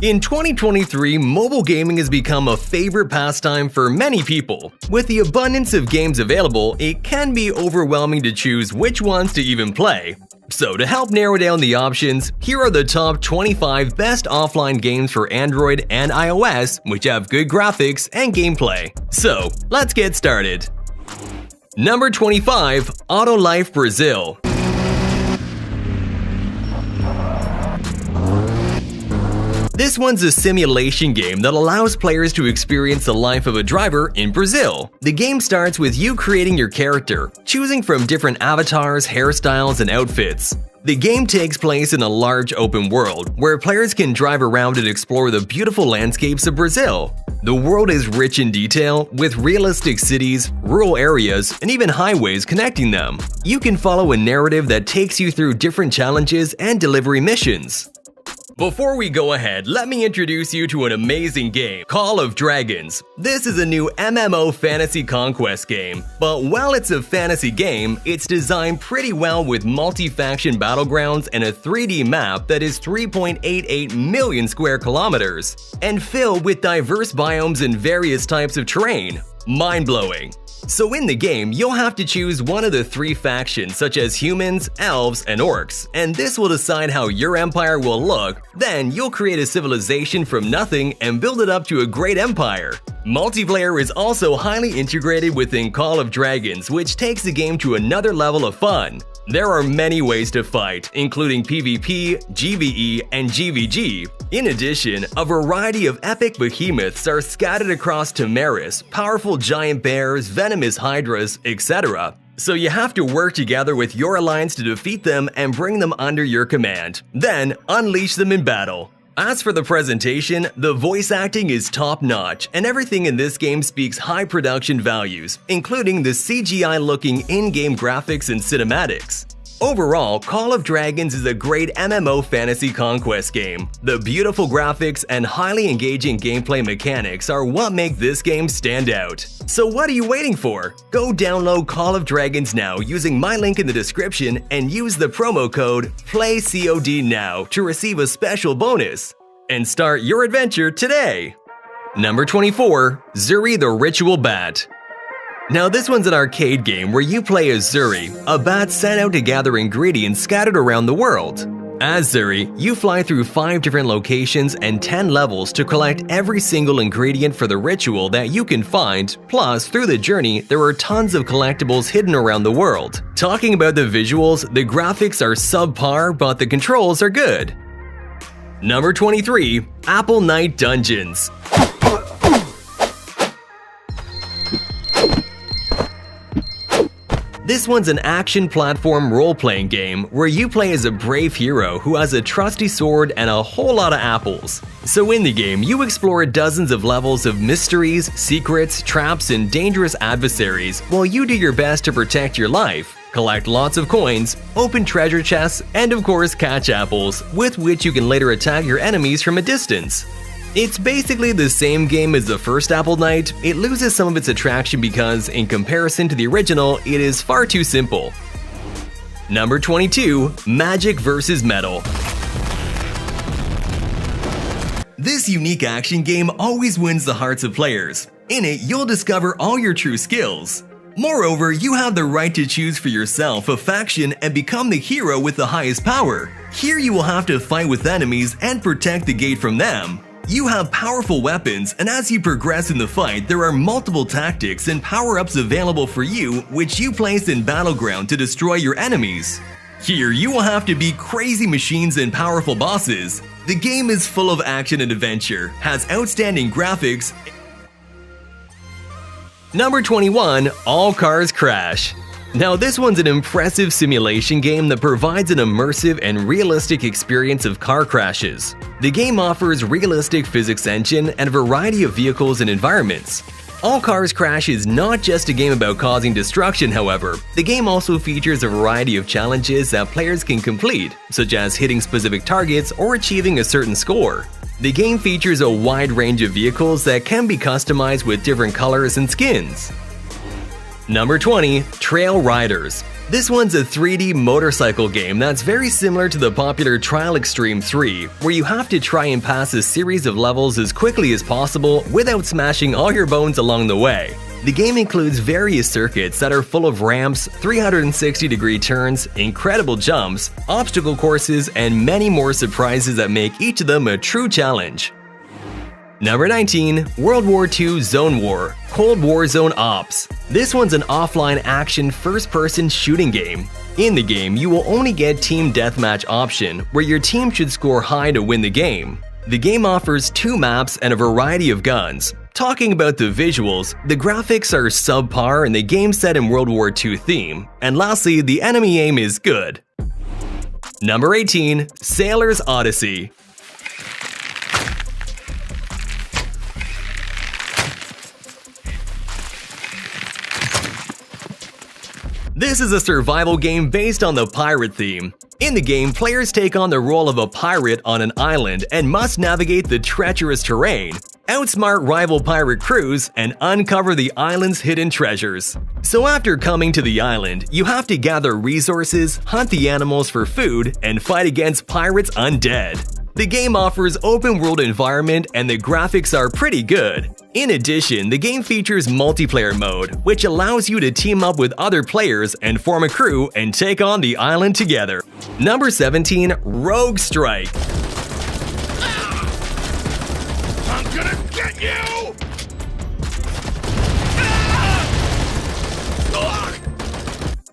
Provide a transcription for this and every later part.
In 2023, mobile gaming has become a favorite pastime for many people. With the abundance of games available, it can be overwhelming to choose which ones to even play. So to help narrow down the options, here are the top 25 best offline games for Android and iOS which have good graphics and gameplay. So, let's get started. Number 25. Autolife Brazil. This one's a simulation game that allows players to experience the life of a driver in Brazil. The game starts with you creating your character, choosing from different avatars, hairstyles, and outfits. The game takes place in a large open world, where players can drive around and explore the beautiful landscapes of Brazil. The world is rich in detail, with realistic cities, rural areas, and even highways connecting them. You can follow a narrative that takes you through different challenges and delivery missions. Before we go ahead, let me introduce you to an amazing game, Call of Dragons. This is a new MMO fantasy conquest game, but while it's a fantasy game, it's designed pretty well with multi-faction battlegrounds and a 3D map that is 3.88 million square kilometers, and filled with diverse biomes and various types of terrain. Mind-blowing. So in the game, you'll have to choose one of the three factions such as humans, elves, and orcs, and this will decide how your empire will look. Then you'll create a civilization from nothing and build it up to a great empire. Multiplayer is also highly integrated within Call of Dragons, which takes the game to another level of fun. There are many ways to fight, including PvP, GvE, and GvG. In addition, a variety of epic behemoths are scattered across Tamaris, powerful giant bears, venomous hydras, etc. So you have to work together with your alliance to defeat them and bring them under your command. Then, unleash them in battle. As for the presentation, the voice acting is top-notch, and everything in this game speaks high production values, including the CGI-looking in-game graphics and cinematics. Overall, Call of Dragons is a great MMO fantasy conquest game. The beautiful graphics and highly engaging gameplay mechanics are what make this game stand out. So what are you waiting for? Go download Call of Dragons now using my link in the description and use the promo code PLAYCOD to receive a special bonus. And start your adventure today! Number 24. Zuri the Ritual Bat. Now this one's an arcade game where you play as Zuri, a bat sent out to gather ingredients scattered around the world. As Zuri, you fly through 5 different locations and 10 levels to collect every single ingredient for the ritual that you can find, plus through the journey there are tons of collectibles hidden around the world. Talking about the visuals, the graphics are subpar but the controls are good. Number 23. Apple Night Dungeons. This one's an action platform role-playing game where you play as a brave hero who has a trusty sword and a whole lot of apples. So in the game, you explore dozens of levels of mysteries, secrets, traps, and dangerous adversaries while you do your best to protect your life, collect lots of coins, open treasure chests, and of course catch apples, with which you can later attack your enemies from a distance. It's basically the same game as the first Apple Night. It loses some of its attraction because, in comparison to the original, it is far too simple. Number 22. Magic vs. Metal. This unique action game always wins the hearts of players. In it, you'll discover all your true skills. Moreover, you have the right to choose for yourself a faction and become the hero with the highest power. Here you will have to fight with enemies and protect the gate from them. You have powerful weapons, and as you progress in the fight, there are multiple tactics and power-ups available for you which you place in Battleground to destroy your enemies. Here, you will have to beat crazy machines and powerful bosses. The game is full of action and adventure, has outstanding graphics. Number 21. All Cars Crash. Now this one's an impressive simulation game that provides an immersive and realistic experience of car crashes. The game offers realistic physics engine and a variety of vehicles and environments. All Cars Crash is not just a game about causing destruction, however. The game also features a variety of challenges that players can complete, such as hitting specific targets or achieving a certain score. The game features a wide range of vehicles that can be customized with different colors and skins. Number 20. Trail Riders. This one's a 3D motorcycle game that's very similar to the popular Trial Extreme 3, where you have to try and pass a series of levels as quickly as possible without smashing all your bones along the way. The game includes various circuits that are full of ramps, 360-degree turns, incredible jumps, obstacle courses, and many more surprises that make each of them a true challenge. Number 19. World War II Zone War – Cold War Zone Ops. This one's an offline action first-person shooting game. In the game, you will only get Team Deathmatch option, where your team should score high to win the game. The game offers 2 maps and a variety of guns. Talking about the visuals, the graphics are subpar and the game set in World War II theme. And lastly, the enemy aim is good. Number 18. Sailor's Odyssey. This is a survival game based on the pirate theme. In the game, players take on the role of a pirate on an island and must navigate the treacherous terrain, outsmart rival pirate crews, and uncover the island's hidden treasures. So after coming to the island, you have to gather resources, hunt the animals for food, and fight against pirates undead. The game offers open-world environment and the graphics are pretty good. In addition, the game features multiplayer mode, which allows you to team up with other players and form a crew and take on the island together. Number 17. Rogue Strike. I'm gonna get you!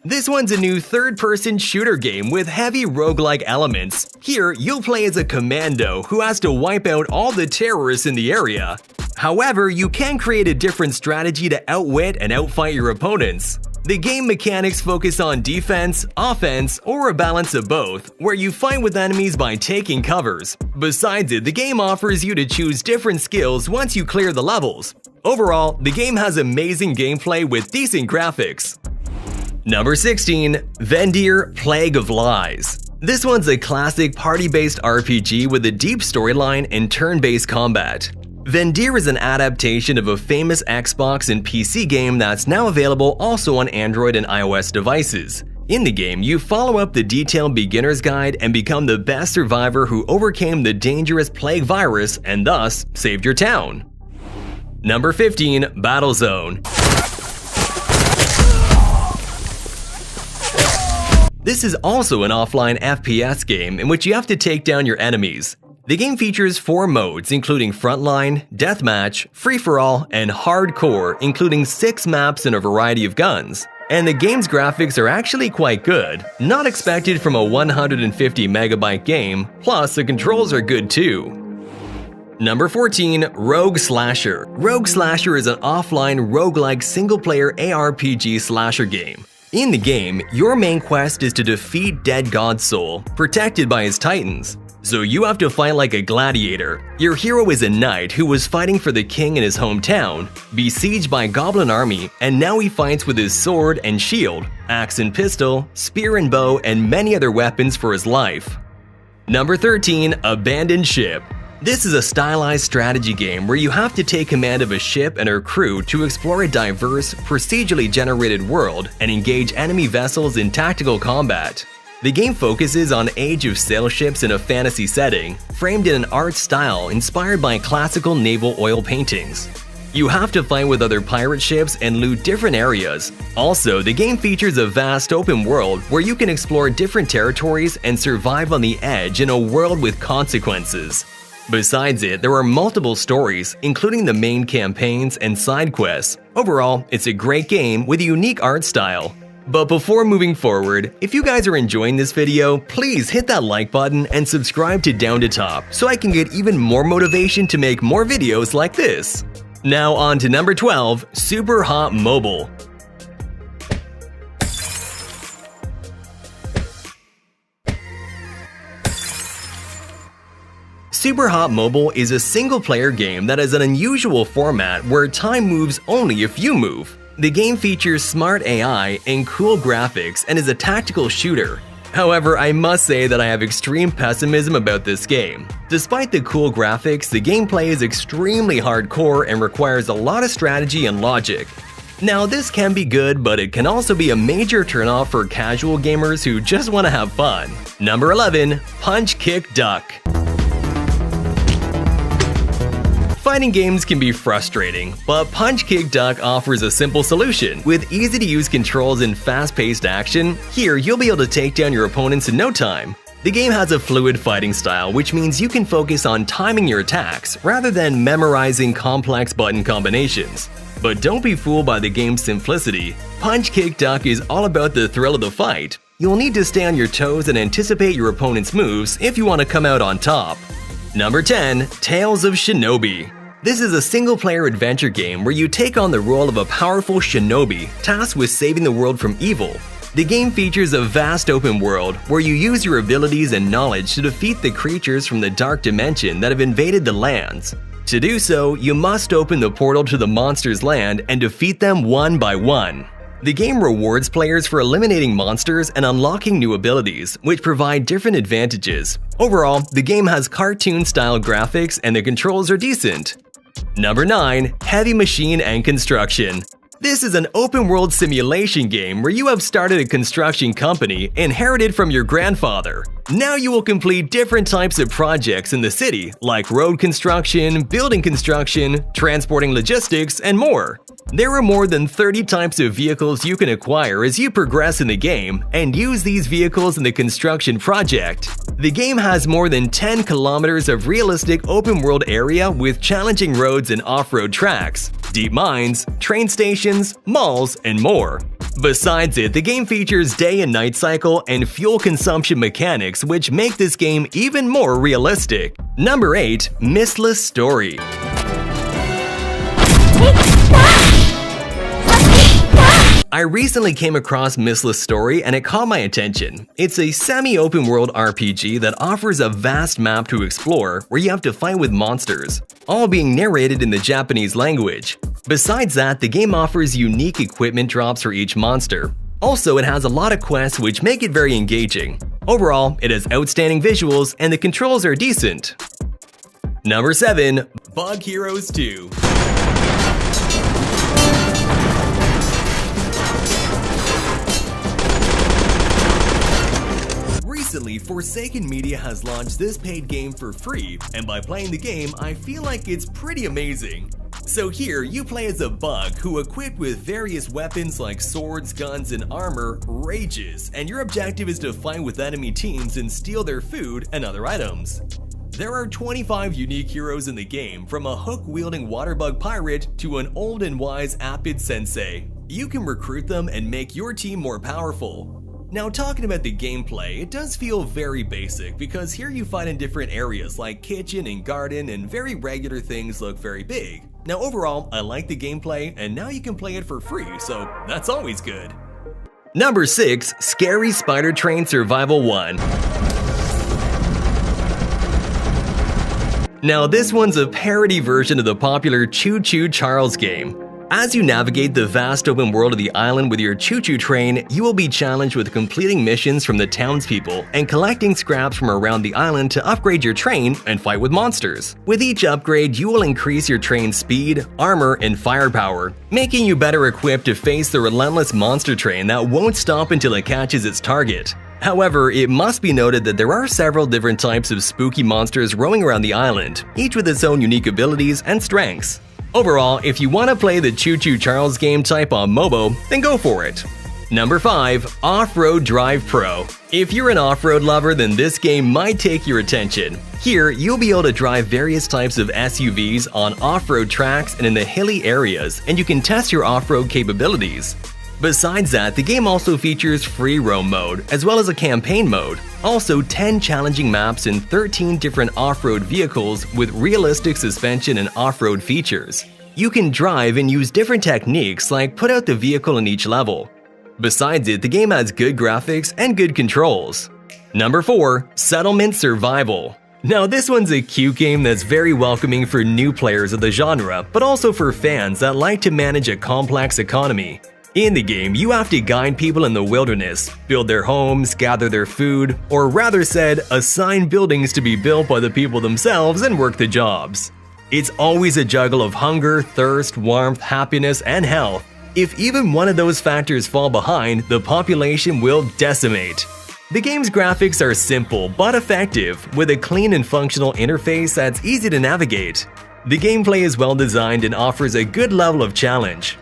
This one's a new third-person shooter game with heavy roguelike elements. Here, you'll play as a commando who has to wipe out all the terrorists in the area. However, you can create a different strategy to outwit and outfight your opponents. The game mechanics focus on defense, offense, or a balance of both, where you fight with enemies by taking covers. Besides it, the game offers you to choose different skills once you clear the levels. Overall, the game has amazing gameplay with decent graphics. Number 16. Vendir Plague of Lies. This one's a classic party-based RPG with a deep storyline and turn-based combat. Vendir is an adaptation of a famous Xbox and PC game that's now available also on Android and iOS devices. In the game, you follow up the detailed beginner's guide and become the best survivor who overcame the dangerous plague virus and thus saved your town. Number 15. Battlezone. This is also an offline FPS game in which you have to take down your enemies. The game features 4 modes including Frontline, Deathmatch, Free-for-all, and Hardcore, including 6 maps and a variety of guns. And the game's graphics are actually quite good, not expected from a 150 megabyte game, plus the controls are good too. Number 14. Rogue Slasher. Rogue Slasher is an offline roguelike single-player ARPG slasher game. In the game, your main quest is to defeat Dead God's soul, protected by his titans. So you have to fight like a gladiator. Your hero is a knight who was fighting for the king in his hometown, besieged by a goblin army, and now he fights with his sword and shield, axe and pistol, spear and bow, and many other weapons for his life. Number 13. Abandoned Ship. This is a stylized strategy game where you have to take command of a ship and her crew to explore a diverse, procedurally generated world and engage enemy vessels in tactical combat. The game focuses on Age of Sail ships in a fantasy setting, framed in an art style inspired by classical naval oil paintings. You have to fight with other pirate ships and loot different areas. Also, the game features a vast open world where you can explore different territories and survive on the edge in a world with consequences. Besides it, there are multiple stories, including the main campaigns and side quests. Overall, it's a great game with a unique art style. But before moving forward, if you guys are enjoying this video, please hit that like button and subscribe to Down to Top so I can get even more motivation to make more videos like this. Now on to number 12, Super Hot Mobile. Super Hot Mobile is a single-player game that has an unusual format where time moves only if you move. The game features smart AI and cool graphics and is a tactical shooter. However, I must say that I have extreme pessimism about this game. Despite the cool graphics, the gameplay is extremely hardcore and requires a lot of strategy and logic. Now this can be good, but it can also be a major turnoff for casual gamers who just want to have fun. Number 11. Punch Kick Duck. Fighting games can be frustrating, but Punch Kick Duck offers a simple solution. With easy-to-use controls and fast-paced action, here you'll be able to take down your opponents in no time. The game has a fluid fighting style, which means you can focus on timing your attacks rather than memorizing complex button combinations. But don't be fooled by the game's simplicity. Punch Kick Duck is all about the thrill of the fight. You'll need to stay on your toes and anticipate your opponent's moves if you want to come out on top. Number 10. Tales of Shinobi. This is a single-player adventure game where you take on the role of a powerful shinobi tasked with saving the world from evil. The game features a vast open world where you use your abilities and knowledge to defeat the creatures from the dark dimension that have invaded the lands. To do so, you must open the portal to the monsters' land and defeat them one by one. The game rewards players for eliminating monsters and unlocking new abilities, which provide different advantages. Overall, the game has cartoon-style graphics and the controls are decent. Number 9. Heavy Machine and Construction. This is an open-world simulation game where you have started a construction company inherited from your grandfather. Now you will complete different types of projects in the city, like road construction, building construction, transporting logistics, and more. There are more than 30 types of vehicles you can acquire as you progress in the game and use these vehicles in the construction project. The game has more than 10 kilometers of realistic open-world area with challenging roads and off-road tracks, deep mines, train stations, malls, and more. Besides it, the game features day and night cycle and fuel consumption mechanics which make this game even more realistic. Number 8. Mistless Story. I recently came across Mistless Story and it caught my attention. It's a semi-open world RPG that offers a vast map to explore where you have to fight with monsters, all being narrated in the Japanese language. Besides that, the game offers unique equipment drops for each monster. Also, it has a lot of quests which make it very engaging. Overall, it has outstanding visuals and the controls are decent. Number 7. Bug Heroes 2. Recently, Forsaken Media has launched this paid game for free, and by playing the game, I feel like it's pretty amazing. So here, you play as a bug who, equipped with various weapons like swords, guns, and armor, rages, and your objective is to fight with enemy teams and steal their food and other items. There are 25 unique heroes in the game, from a hook-wielding waterbug pirate to an old and wise Apid sensei. You can recruit them and make your team more powerful. Now, talking about the gameplay, it does feel very basic because here you fight in different areas like kitchen and garden, and very regular things look very big. Now overall, I like the gameplay and now you can play it for free, so that's always good. Number 6. Scary Spider Train Survival 1. Now this one's a parody version of the popular Choo Choo Charles game. As you navigate the vast open world of the island with your choo-choo train, you will be challenged with completing missions from the townspeople and collecting scraps from around the island to upgrade your train and fight with monsters. With each upgrade, you will increase your train's speed, armor, and firepower, making you better equipped to face the relentless monster train that won't stop until it catches its target. However, it must be noted that there are several different types of spooky monsters roaming around the island, each with its own unique abilities and strengths. Overall, if you want to play the Choo Choo Charles game type on MOBO, then go for it. Number 5. Off-Road Drive Pro. If you're an off-road lover, then this game might take your attention. Here, you'll be able to drive various types of SUVs on off-road tracks and in the hilly areas, and you can test your off-road capabilities. Besides that, the game also features free roam mode, as well as a campaign mode. Also, 10 challenging maps and 13 different off-road vehicles with realistic suspension and off-road features. You can drive and use different techniques like put out the vehicle in each level. Besides it, the game has good graphics and good controls. Number 4. Settlement Survival. Now this one's a cute game that's very welcoming for new players of the genre, but also for fans that like to manage a complex economy. In the game, you have to guide people in the wilderness, build their homes, gather their food, or rather said, assign buildings to be built by the people themselves and work the jobs. It's always a juggle of hunger, thirst, warmth, happiness, and health. If even one of those factors fall behind, the population will decimate. The game's graphics are simple but effective, with a clean and functional interface that's easy to navigate. The gameplay is well designed and offers a good level of challenge.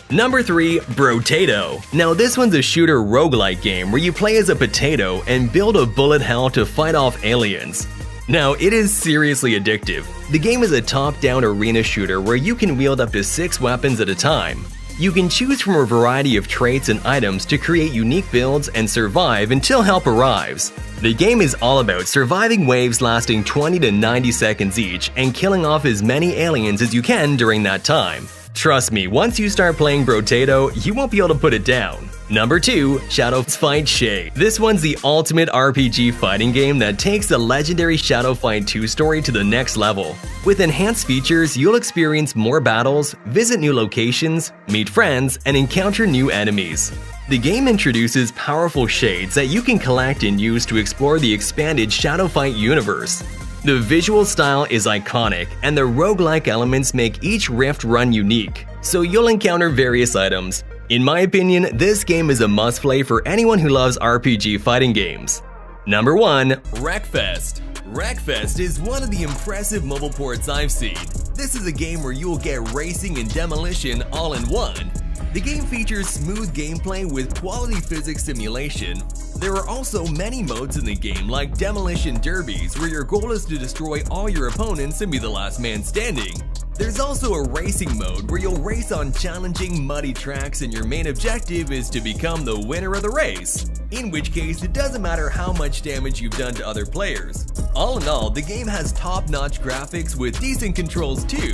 Number 3. Brotato. Now this one's a shooter roguelike game where you play as a potato and build a bullet hell to fight off aliens. Now it is seriously addictive. The game is a top-down arena shooter where you can wield up to 6 weapons at a time. You can choose from a variety of traits and items to create unique builds and survive until help arrives. The game is all about surviving waves lasting 20 to 90 seconds each and killing off as many aliens as you can during that time. Trust me, once you start playing Brotato, you won't be able to put it down. Number 2. Shadow Fight Shay. This one's the ultimate RPG fighting game that takes the legendary Shadow Fight 2 story to the next level. With enhanced features, you'll experience more battles, visit new locations, meet friends, and encounter new enemies. The game introduces powerful shades that you can collect and use to explore the expanded Shadow Fight universe. The visual style is iconic, and the roguelike elements make each rift run unique, so you'll encounter various items. In my opinion, this game is a must-play for anyone who loves RPG fighting games. Number 1. Wreckfest. Wreckfest is one of the impressive mobile ports I've seen. This is a game where you'll get racing and demolition all in one. The game features smooth gameplay with quality physics simulation. There are also many modes in the game like Demolition Derbies, where your goal is to destroy all your opponents and be the last man standing. There's also a racing mode where you'll race on challenging muddy tracks and your main objective is to become the winner of the race, in which case it doesn't matter how much damage you've done to other players. All in all, the game has top-notch graphics with decent controls too.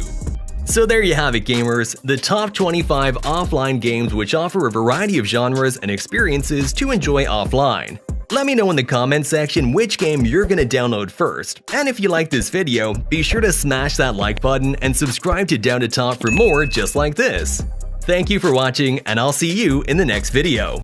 So there you have it, gamers, the top 25 offline games which offer a variety of genres and experiences to enjoy offline. Let me know in the comment section which game you're gonna download first, and if you like this video, be sure to smash that like button and subscribe to Down to Top for more just like this. Thank you for watching, and I'll see you in the next video.